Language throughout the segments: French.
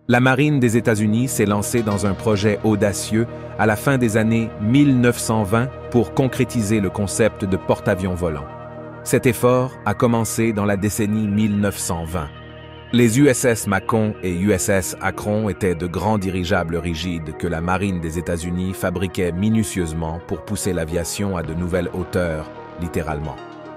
La marine des États-Unis s'est lancée dans un projet audacieux à la fin des années 1920 pour concrétiser le concept de porte-avions volant. Cet effort a commencé dans la décennie 1920. Les USS Macon et USS Akron étaient de grands dirigeables rigides que la marine des États-Unis fabriquait minutieusement pour pousser l'aviation à de nouvelles hauteurs, littéralement.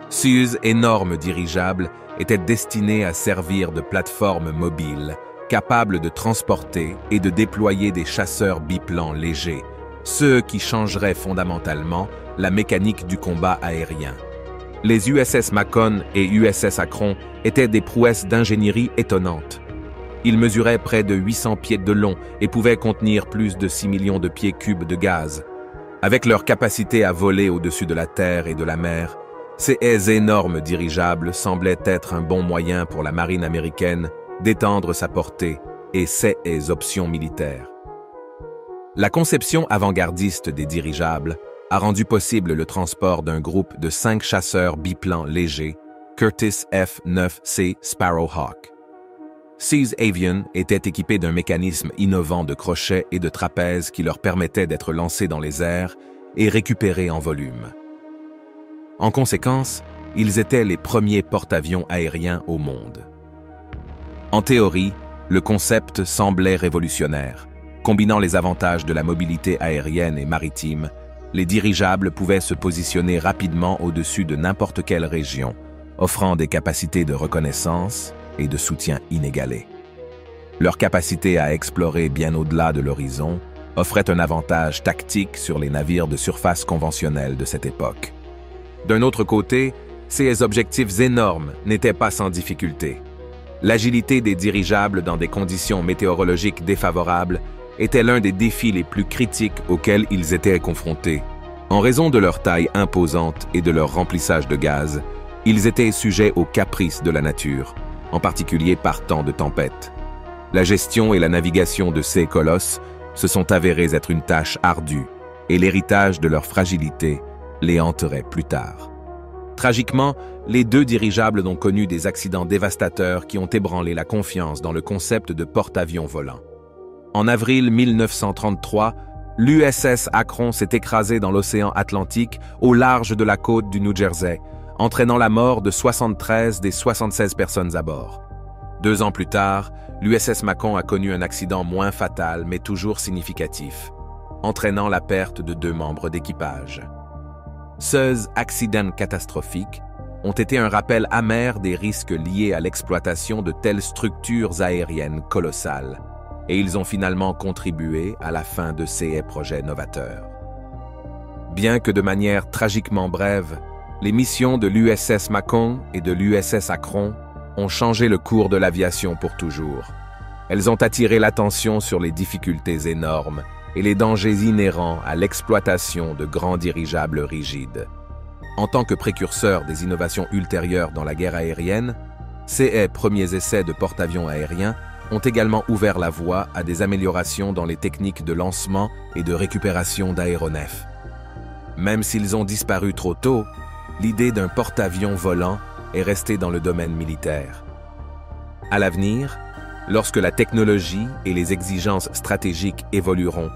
Ces énormes dirigeables étaient destinés à servir de plateforme mobile, capables de transporter et de déployer des chasseurs biplans légers, ceux qui changeraient fondamentalement la mécanique du combat aérien. Les USS Macon et USS Akron étaient des prouesses d'ingénierie étonnantes. Ils mesuraient près de 800 pieds de long et pouvaient contenir plus de 6 millions de pieds cubes de gaz. Avec leur capacité à voler au-dessus de la terre et de la mer, ces énormes dirigeables semblaient être un bon moyen pour la marine américaine d'étendre sa portée et ses options militaires. La conception avant-gardiste des dirigeables a rendu possible le transport d'un groupe de 5 chasseurs biplans légers, Curtiss F-9C Sparrowhawk. Ces avions étaient équipés d'un mécanisme innovant de crochets et de trapèzes qui leur permettait d'être lancés dans les airs et récupérés en volume. En conséquence, ils étaient les premiers porte-avions aériens au monde. En théorie, le concept semblait révolutionnaire. Combinant les avantages de la mobilité aérienne et maritime, les dirigeables pouvaient se positionner rapidement au-dessus de n'importe quelle région, offrant des capacités de reconnaissance et de soutien inégalées. Leur capacité à explorer bien au-delà de l'horizon offrait un avantage tactique sur les navires de surface conventionnels de cette époque. D'un autre côté, ces objectifs énormes n'étaient pas sans difficulté. L'agilité des dirigeables dans des conditions météorologiques défavorables était l'un des défis les plus critiques auxquels ils étaient confrontés. En raison de leur taille imposante et de leur remplissage de gaz, ils étaient sujets aux caprices de la nature, en particulier par temps de tempête. La gestion et la navigation de ces colosses se sont avérées être une tâche ardue, et l'héritage de leur fragilité les hanterait plus tard. Tragiquement, les 2 dirigeables ont connu des accidents dévastateurs qui ont ébranlé la confiance dans le concept de porte-avions volant. En avril 1933, l'USS Akron s'est écrasé dans l'océan Atlantique au large de la côte du New Jersey, entraînant la mort de 73 des 76 personnes à bord. 2 ans plus tard, l'USS Macon a connu un accident moins fatal mais toujours significatif, entraînant la perte de 2 membres d'équipage. Ces accidents catastrophiques ont été un rappel amer des risques liés à l'exploitation de telles structures aériennes colossales, et ils ont finalement contribué à la fin de ces projets novateurs. Bien que de manière tragiquement brève, les missions de l'USS Macon et de l'USS Akron ont changé le cours de l'aviation pour toujours. Elles ont attiré l'attention sur les difficultés énormes et les dangers inhérents à l'exploitation de grands dirigeables rigides. En tant que précurseurs des innovations ultérieures dans la guerre aérienne, ces premiers essais de porte-avions aériens ont également ouvert la voie à des améliorations dans les techniques de lancement et de récupération d'aéronefs. Même s'ils ont disparu trop tôt, l'idée d'un porte-avions volant est restée dans le domaine militaire. À l'avenir, lorsque la technologie et les exigences stratégiques évolueront,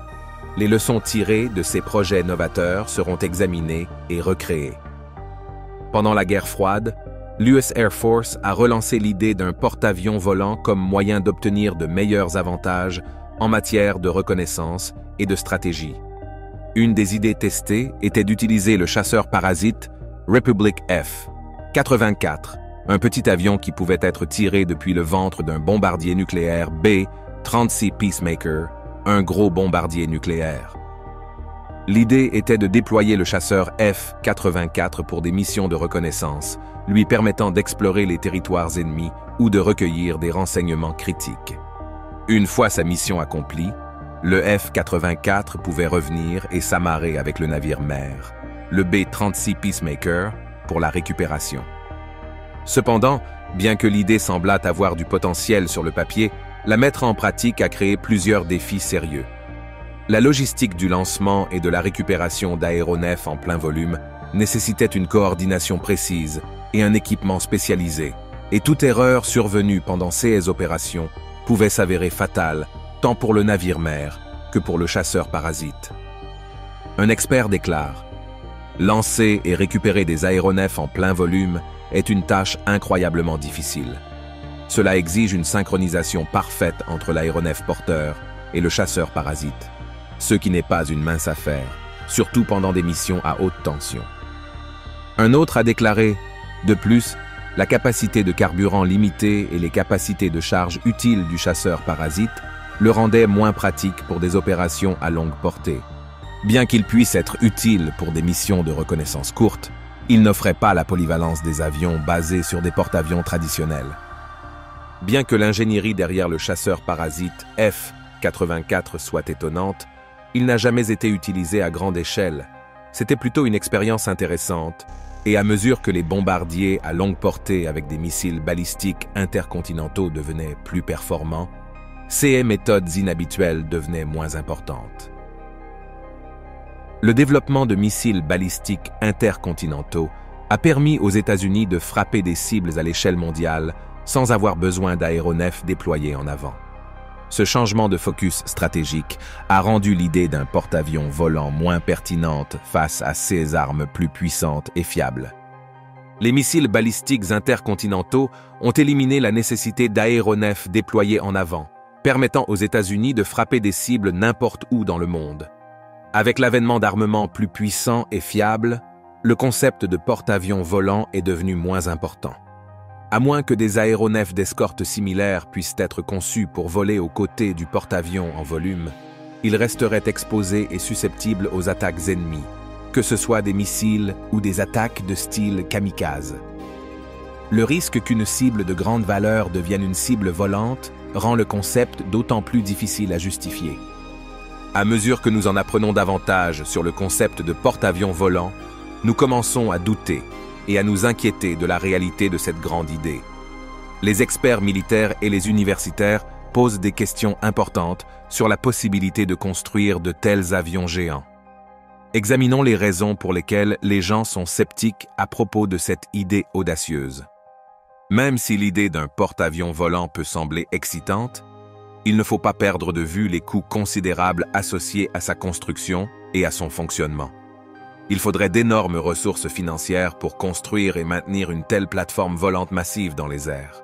les leçons tirées de ces projets novateurs seront examinées et recréées. Pendant la guerre froide, l'US Air Force a relancé l'idée d'un porte-avions volant comme moyen d'obtenir de meilleurs avantages en matière de reconnaissance et de stratégie. Une des idées testées était d'utiliser le chasseur parasite Republic F-84, un petit avion qui pouvait être tiré depuis le ventre d'un bombardier nucléaire B-36 Peacemaker, un gros bombardier nucléaire. L'idée était de déployer le chasseur F-84 pour des missions de reconnaissance, lui permettant d'explorer les territoires ennemis ou de recueillir des renseignements critiques. Une fois sa mission accomplie, le F-84 pouvait revenir et s'amarrer avec le navire-mère, le B-36 Peacemaker, pour la récupération. Cependant, bien que l'idée semblât avoir du potentiel sur le papier, la mettre en pratique a créé plusieurs défis sérieux. La logistique du lancement et de la récupération d'aéronefs en plein volume nécessitait une coordination précise et un équipement spécialisé, et toute erreur survenue pendant ces opérations pouvait s'avérer fatale tant pour le navire-mère que pour le chasseur parasite. Un expert déclare « Lancer et récupérer des aéronefs en plein volume est une tâche incroyablement difficile. Cela exige une synchronisation parfaite entre l'aéronef porteur et le chasseur parasite, ce qui n'est pas une mince affaire, surtout pendant des missions à haute tension. » Un autre a déclaré « De plus, la capacité de carburant limitée et les capacités de charge utiles du chasseur parasite le rendaient moins pratique pour des opérations à longue portée. Bien qu'il puisse être utile pour des missions de reconnaissance courtes, il n'offrait pas la polyvalence des avions basés sur des porte-avions traditionnels. Bien que l'ingénierie derrière le chasseur parasite F-84 soit étonnante, il n'a jamais été utilisé à grande échelle. C'était plutôt une expérience intéressante, et à mesure que les bombardiers à longue portée avec des missiles balistiques intercontinentaux devenaient plus performants, ces méthodes inhabituelles devenaient moins importantes. Le développement de missiles balistiques intercontinentaux a permis aux États-Unis de frapper des cibles à l'échelle mondiale sans avoir besoin d'aéronefs déployés en avant. Ce changement de focus stratégique a rendu l'idée d'un porte-avions volant moins pertinente face à ces armes plus puissantes et fiables. Les missiles balistiques intercontinentaux ont éliminé la nécessité d'aéronefs déployés en avant, permettant aux États-Unis de frapper des cibles n'importe où dans le monde. Avec l'avènement d'armements plus puissants et fiables, le concept de porte-avions volant est devenu moins important. À moins que des aéronefs d'escorte similaires puissent être conçus pour voler aux côtés du porte-avions en volume, ils resteraient exposés et susceptibles aux attaques ennemies, que ce soit des missiles ou des attaques de style kamikaze. Le risque qu'une cible de grande valeur devienne une cible volante rend le concept d'autant plus difficile à justifier. À mesure que nous en apprenons davantage sur le concept de porte-avions volant, nous commençons à douter et à nous inquiéter de la réalité de cette grande idée. Les experts militaires et les universitaires posent des questions importantes sur la possibilité de construire de tels avions géants. Examinons les raisons pour lesquelles les gens sont sceptiques à propos de cette idée audacieuse. Même si l'idée d'un porte-avions volant peut sembler excitante, il ne faut pas perdre de vue les coûts considérables associés à sa construction et à son fonctionnement. Il faudrait d'énormes ressources financières pour construire et maintenir une telle plateforme volante massive dans les airs.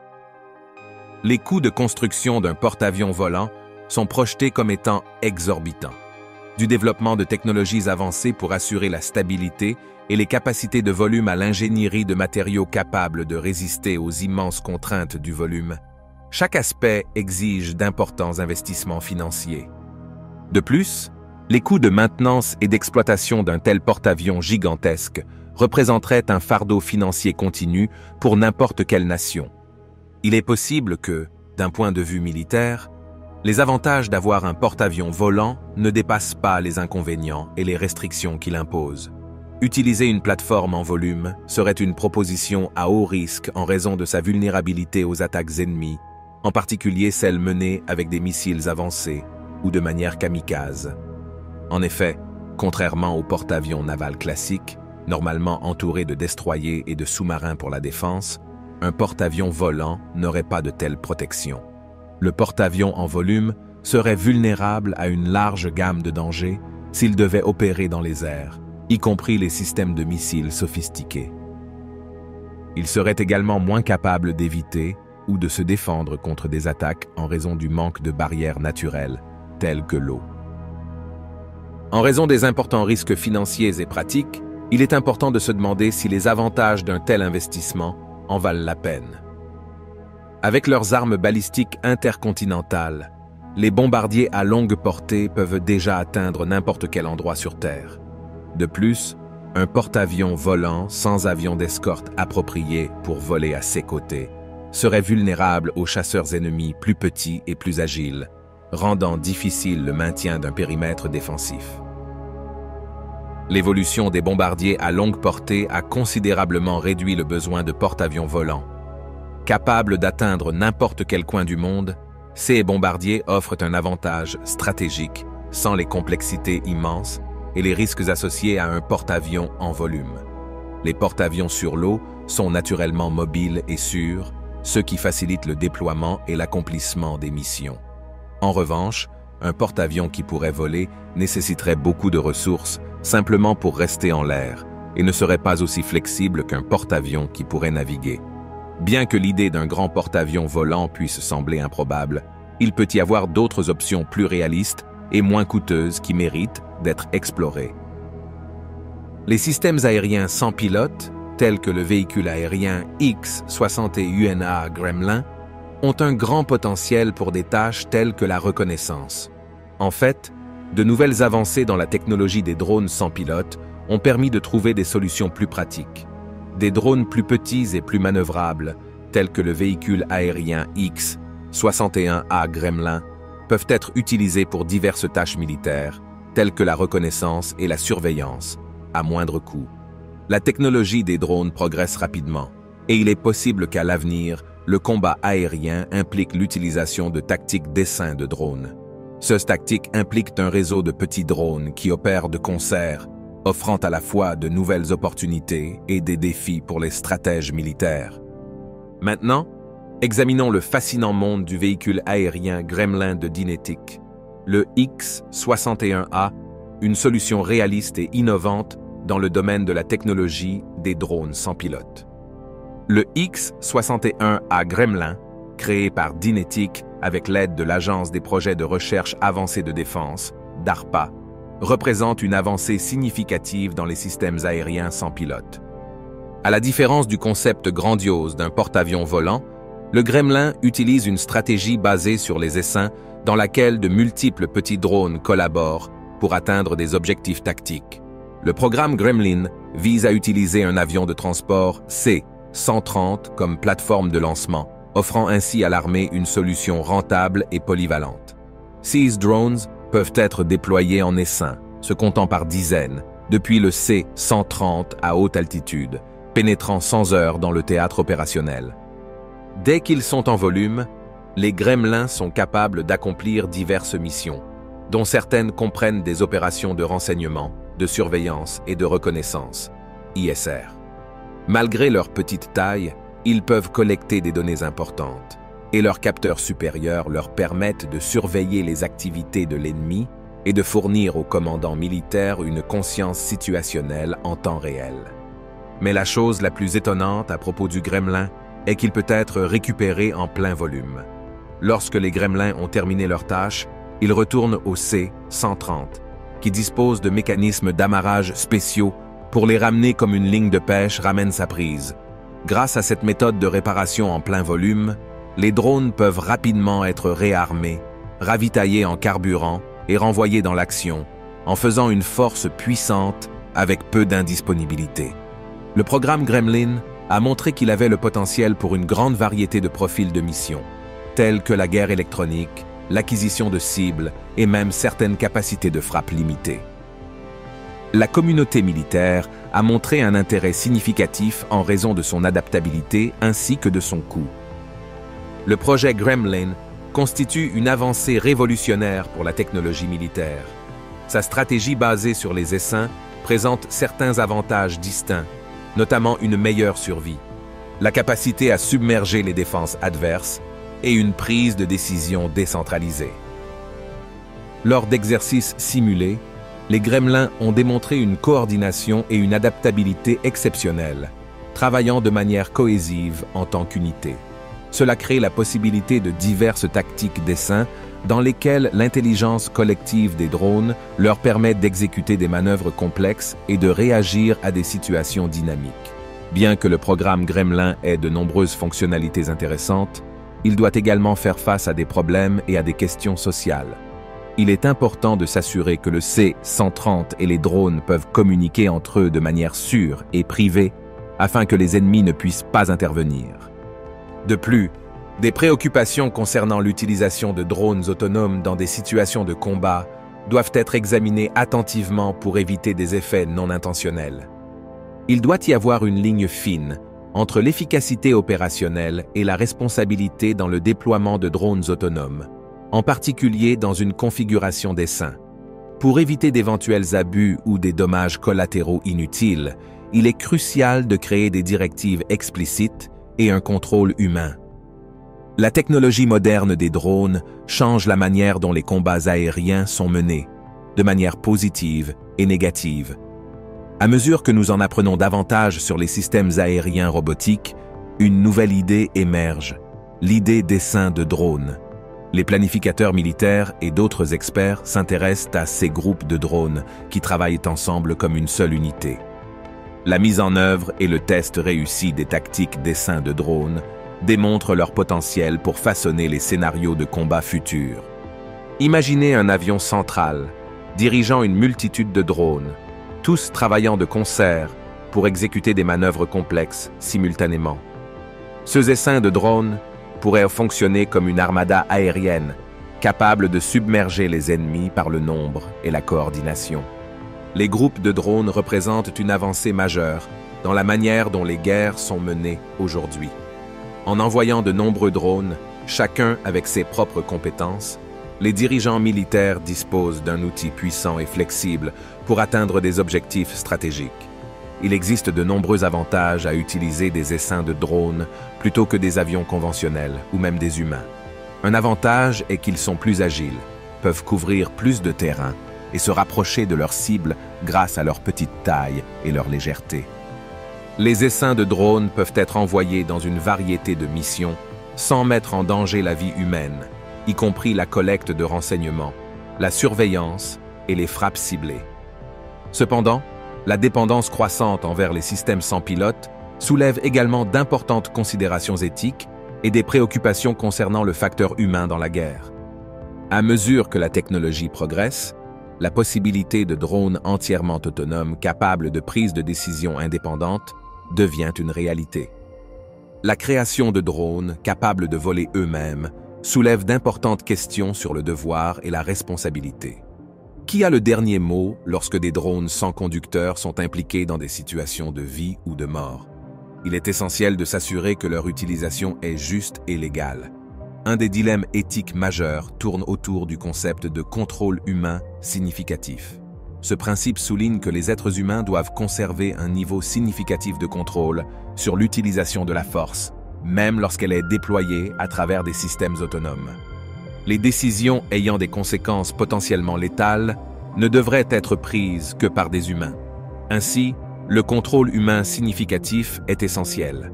Les coûts de construction d'un porte-avions volant sont projetés comme étant exorbitants. Du développement de technologies avancées pour assurer la stabilité et les capacités de volume à l'ingénierie de matériaux capables de résister aux immenses contraintes du volume, chaque aspect exige d'importants investissements financiers. De plus, les coûts de maintenance et d'exploitation d'un tel porte-avions gigantesque représenteraient un fardeau financier continu pour n'importe quelle nation. Il est possible que, d'un point de vue militaire, les avantages d'avoir un porte-avions volant ne dépassent pas les inconvénients et les restrictions qu'il impose. Utiliser une plateforme en volume serait une proposition à haut risque en raison de sa vulnérabilité aux attaques ennemies, en particulier celles menées avec des missiles avancés ou de manière kamikaze. En effet, contrairement aux porte-avions navals classiques, normalement entourés de destroyers et de sous-marins pour la défense, un porte-avions volant n'aurait pas de telle protection. Le porte-avions en volume serait vulnérable à une large gamme de dangers s'il devait opérer dans les airs, y compris les systèmes de missiles sophistiqués. Il serait également moins capable d'éviter ou de se défendre contre des attaques en raison du manque de barrières naturelles, telles que l'eau. En raison des importants risques financiers et pratiques, il est important de se demander si les avantages d'un tel investissement en valent la peine. Avec leurs armes balistiques intercontinentales, les bombardiers à longue portée peuvent déjà atteindre n'importe quel endroit sur Terre. De plus, un porte-avions volant sans avion d'escorte approprié pour voler à ses côtés serait vulnérable aux chasseurs ennemis plus petits et plus agiles, rendant difficile le maintien d'un périmètre défensif. L'évolution des bombardiers à longue portée a considérablement réduit le besoin de porte-avions volants. Capables d'atteindre n'importe quel coin du monde, ces bombardiers offrent un avantage stratégique sans les complexités immenses et les risques associés à un porte-avions en volume. Les porte-avions sur l'eau sont naturellement mobiles et sûrs, ce qui facilite le déploiement et l'accomplissement des missions. En revanche, un porte-avions qui pourrait voler nécessiterait beaucoup de ressources simplement pour rester en l'air et ne serait pas aussi flexible qu'un porte-avions qui pourrait naviguer. Bien que l'idée d'un grand porte-avions volant puisse sembler improbable, il peut y avoir d'autres options plus réalistes et moins coûteuses qui méritent d'être explorées. Les systèmes aériens sans pilote, tels que le véhicule aérien X-60 Gremlin, ont un grand potentiel pour des tâches telles que la reconnaissance. En fait, de nouvelles avancées dans la technologie des drones sans pilote ont permis de trouver des solutions plus pratiques. Des drones plus petits et plus manœuvrables, tels que le véhicule aérien X-61A Gremlin, peuvent être utilisés pour diverses tâches militaires, telles que la reconnaissance et la surveillance, à moindre coût. La technologie des drones progresse rapidement, et il est possible qu'à l'avenir, le combat aérien implique l'utilisation de tactiques d'essaim de drones. Ces tactiques impliquent un réseau de petits drones qui opèrent de concert, offrant à la fois de nouvelles opportunités et des défis pour les stratèges militaires. Maintenant, examinons le fascinant monde du véhicule aérien Gremlin de Dynetiq, le X-61A, une solution réaliste et innovante dans le domaine de la technologie des drones sans pilote. Le X-61A Gremlin, créé par Dynetiq avec l'aide de l'Agence des projets de recherche avancée de défense, DARPA, représente une avancée significative dans les systèmes aériens sans pilote. À la différence du concept grandiose d'un porte-avions volant, le Gremlin utilise une stratégie basée sur les essaims dans laquelle de multiples petits drones collaborent pour atteindre des objectifs tactiques. Le programme Gremlin vise à utiliser un avion de transport C-130 comme plateforme de lancement, offrant ainsi à l'armée une solution rentable et polyvalente. Ces drones peuvent être déployés en essaim, se comptant par dizaines, depuis le C-130 à haute altitude, pénétrant sans heurts dans le théâtre opérationnel. Dès qu'ils sont en volume, les Gremlins sont capables d'accomplir diverses missions, dont certaines comprennent des opérations de renseignement, de surveillance et de reconnaissance, ISR. Malgré leur petite taille, ils peuvent collecter des données importantes, et leurs capteurs supérieurs leur permettent de surveiller les activités de l'ennemi et de fournir aux commandants militaires une conscience situationnelle en temps réel. Mais la chose la plus étonnante à propos du Gremlin est qu'il peut être récupéré en plein volume. Lorsque les Gremlins ont terminé leur tâche, ils retournent au C-130, qui dispose de mécanismes d'amarrage spéciaux pour les ramener comme une ligne de pêche ramène sa prise. Grâce à cette méthode de réparation en plein volume, les drones peuvent rapidement être réarmés, ravitaillés en carburant et renvoyés dans l'action, en faisant une force puissante avec peu d'indisponibilité. Le programme Gremlin a montré qu'il avait le potentiel pour une grande variété de profils de missions, tels que la guerre électronique, l'acquisition de cibles et même certaines capacités de frappe limitées. La communauté militaire a montré un intérêt significatif en raison de son adaptabilité ainsi que de son coût. Le projet Gremlin constitue une avancée révolutionnaire pour la technologie militaire. Sa stratégie basée sur les essaims présente certains avantages distincts, notamment une meilleure survie, la capacité à submerger les défenses adverses et une prise de décision décentralisée. Lors d'exercices simulés, les Gremlins ont démontré une coordination et une adaptabilité exceptionnelles, travaillant de manière cohésive en tant qu'unité. Cela crée la possibilité de diverses tactiques d'essaim dans lesquelles l'intelligence collective des drones leur permet d'exécuter des manœuvres complexes et de réagir à des situations dynamiques. Bien que le programme Gremlin ait de nombreuses fonctionnalités intéressantes, il doit également faire face à des problèmes et à des questions sociales. Il est important de s'assurer que le C-130 et les drones peuvent communiquer entre eux de manière sûre et privée afin que les ennemis ne puissent pas intervenir. De plus, des préoccupations concernant l'utilisation de drones autonomes dans des situations de combat doivent être examinées attentivement pour éviter des effets non intentionnels. Il doit y avoir une ligne fine entre l'efficacité opérationnelle et la responsabilité dans le déploiement de drones autonomes, en particulier dans une configuration d'essaim. Pour éviter d'éventuels abus ou des dommages collatéraux inutiles, il est crucial de créer des directives explicites et un contrôle humain. La technologie moderne des drones change la manière dont les combats aériens sont menés, de manière positive et négative. À mesure que nous en apprenons davantage sur les systèmes aériens robotiques, une nouvelle idée émerge, l'idée d'essaim de drones. Les planificateurs militaires et d'autres experts s'intéressent à ces groupes de drones qui travaillent ensemble comme une seule unité. La mise en œuvre et le test réussi des tactiques d'essaim de drones démontrent leur potentiel pour façonner les scénarios de combat futurs. Imaginez un avion central, dirigeant une multitude de drones, tous travaillant de concert pour exécuter des manœuvres complexes simultanément. Ces essaims de drones pourraient fonctionner comme une armada aérienne, capable de submerger les ennemis par le nombre et la coordination. Les groupes de drones représentent une avancée majeure dans la manière dont les guerres sont menées aujourd'hui. En envoyant de nombreux drones, chacun avec ses propres compétences, les dirigeants militaires disposent d'un outil puissant et flexible pour atteindre des objectifs stratégiques. Il existe de nombreux avantages à utiliser des essaims de drones plutôt que des avions conventionnels ou même des humains. Un avantage est qu'ils sont plus agiles, peuvent couvrir plus de terrain et se rapprocher de leur cible grâce à leur petite taille et leur légèreté. Les essaims de drones peuvent être envoyés dans une variété de missions sans mettre en danger la vie humaine, y compris la collecte de renseignements, la surveillance et les frappes ciblées. Cependant, la dépendance croissante envers les systèmes sans pilote soulève également d'importantes considérations éthiques et des préoccupations concernant le facteur humain dans la guerre. À mesure que la technologie progresse, la possibilité de drones entièrement autonomes capables de prise de décision indépendante devient une réalité. La création de drones capables de voler eux-mêmes soulève d'importantes questions sur le devoir et la responsabilité. Qui a le dernier mot lorsque des drones sans conducteur sont impliqués dans des situations de vie ou de mort? Il est essentiel de s'assurer que leur utilisation est juste et légale. Un des dilemmes éthiques majeurs tourne autour du concept de contrôle humain significatif. Ce principe souligne que les êtres humains doivent conserver un niveau significatif de contrôle sur l'utilisation de la force, même lorsqu'elle est déployée à travers des systèmes autonomes. Les décisions ayant des conséquences potentiellement létales ne devraient être prises que par des humains. Ainsi, le contrôle humain significatif est essentiel.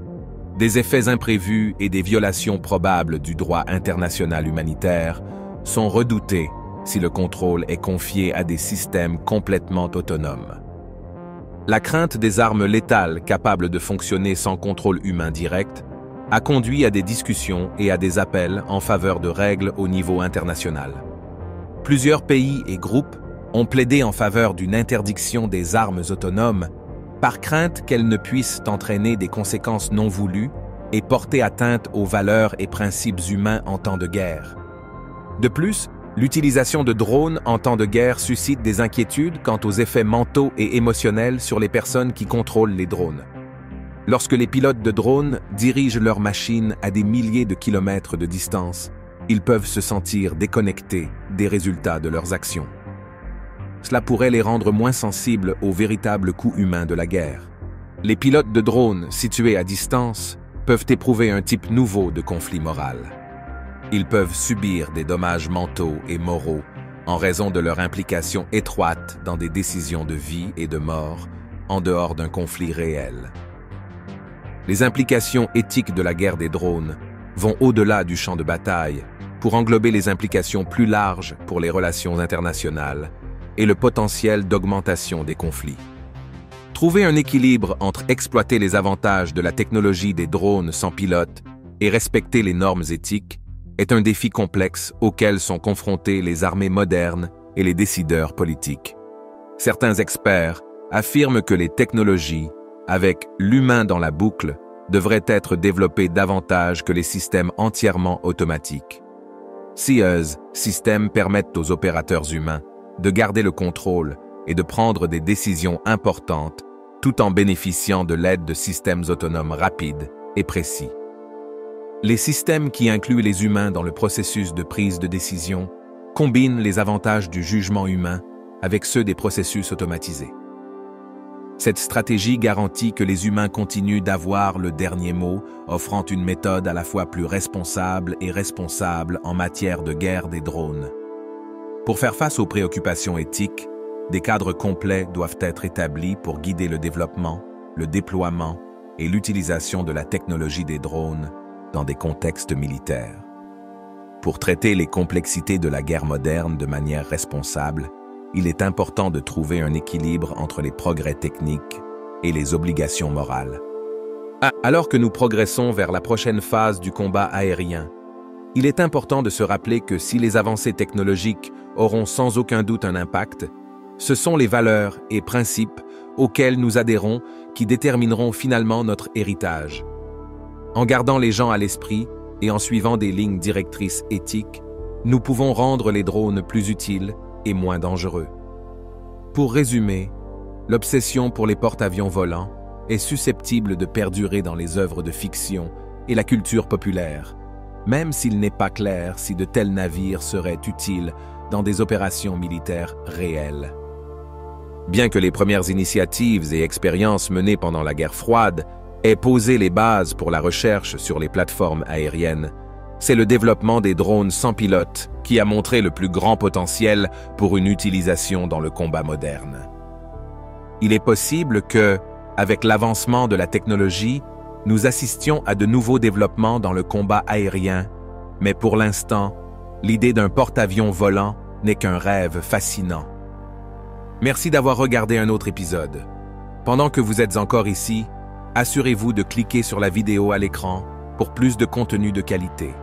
Des effets imprévus et des violations probables du droit international humanitaire sont redoutés si le contrôle est confié à des systèmes complètement autonomes. La crainte des armes létales capables de fonctionner sans contrôle humain direct a conduit à des discussions et à des appels en faveur de règles au niveau international. Plusieurs pays et groupes ont plaidé en faveur d'une interdiction des armes autonomes par crainte qu'elles ne puissent entraîner des conséquences non voulues et porter atteinte aux valeurs et principes humains en temps de guerre. De plus, l'utilisation de drones en temps de guerre suscite des inquiétudes quant aux effets mentaux et émotionnels sur les personnes qui contrôlent les drones. Lorsque les pilotes de drones dirigent leurs machines à des milliers de kilomètres de distance, ils peuvent se sentir déconnectés des résultats de leurs actions. Cela pourrait les rendre moins sensibles aux véritables coûts humains de la guerre. Les pilotes de drones situés à distance peuvent éprouver un type nouveau de conflit moral. Ils peuvent subir des dommages mentaux et moraux en raison de leur implication étroite dans des décisions de vie et de mort en dehors d'un conflit réel. Les implications éthiques de la guerre des drones vont au-delà du champ de bataille pour englober les implications plus larges pour les relations internationales et le potentiel d'augmentation des conflits. Trouver un équilibre entre exploiter les avantages de la technologie des drones sans pilote et respecter les normes éthiques est un défi complexe auquel sont confrontés les armées modernes et les décideurs politiques. Certains experts affirment que les technologies, avec l'humain dans la boucle, devraient être développées davantage que les systèmes entièrement automatiques. Ces systèmes permettent aux opérateurs humains de garder le contrôle et de prendre des décisions importantes tout en bénéficiant de l'aide de systèmes autonomes rapides et précis. Les systèmes qui incluent les humains dans le processus de prise de décision combinent les avantages du jugement humain avec ceux des processus automatisés. Cette stratégie garantit que les humains continuent d'avoir le dernier mot, offrant une méthode à la fois plus responsable et responsable en matière de guerre des drones. Pour faire face aux préoccupations éthiques, des cadres complets doivent être établis pour guider le développement, le déploiement et l'utilisation de la technologie des drones dans des contextes militaires. Pour traiter les complexités de la guerre moderne de manière responsable, il est important de trouver un équilibre entre les progrès techniques et les obligations morales. Alors que nous progressons vers la prochaine phase du combat aérien, il est important de se rappeler que si les avancées technologiques auront sans aucun doute un impact, ce sont les valeurs et principes auxquels nous adhérons qui détermineront finalement notre héritage. En gardant les gens à l'esprit et en suivant des lignes directrices éthiques, nous pouvons rendre les drones plus utiles et moins dangereux. Pour résumer, l'obsession pour les porte-avions volants est susceptible de perdurer dans les œuvres de fiction et la culture populaire, même s'il n'est pas clair si de tels navires seraient utiles dans des opérations militaires réelles. Bien que les premières initiatives et expériences menées pendant la guerre froide aient posé les bases pour la recherche sur les plateformes aériennes, c'est le développement des drones sans pilote qui a montré le plus grand potentiel pour une utilisation dans le combat moderne. Il est possible que, avec l'avancement de la technologie, nous assistions à de nouveaux développements dans le combat aérien, mais pour l'instant, l'idée d'un porte-avions volant n'est qu'un rêve fascinant. Merci d'avoir regardé un autre épisode. Pendant que vous êtes encore ici, assurez-vous de cliquer sur la vidéo à l'écran pour plus de contenu de qualité.